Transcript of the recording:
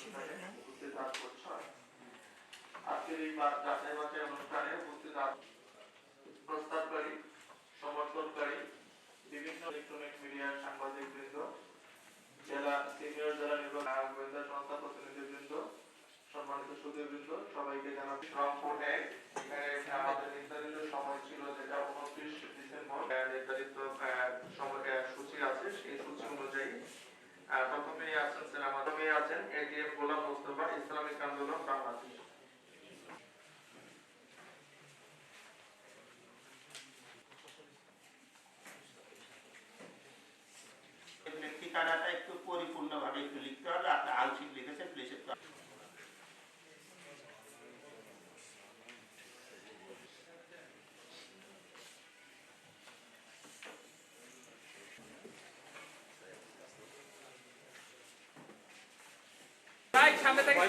উপস্থিত আছেন। আজকের এই যাচাই বাছাই অনুষ্ঠানে উপস্থিত প্রস্তাবকারী, সমর্থনকারী, বিভিন্ন ইলেকট্রনিক মিডিয়ার সাংবাদিক বৃন্দ, সিনিয়র জেলা নির্বাচন গোয়েন্দা সংস্থা প্রতিনিধিবৃন্দ, সম্মানিত সুধীবৃন্দ, সবাইকে জানাচ্ছি রংপুর এক। এখানে আমাদের নির্ধারিত সময় ছিল যেটা 29 ডিসেম্বর, নির্ধারিত সূচি আছে। সেই সূচি অনুযায়ী প্রথমেই আছেন এটিএম গোলাম মোস্তফা, ইসলামিক আন্দোলন বাংলাদেশ। ঠিকানাটা একটু পরিপূর্ণভাবে একটু লিখতে হবে। আপনি আংশিক লিখেছেন, প্লিজ একটু সামনে থেকে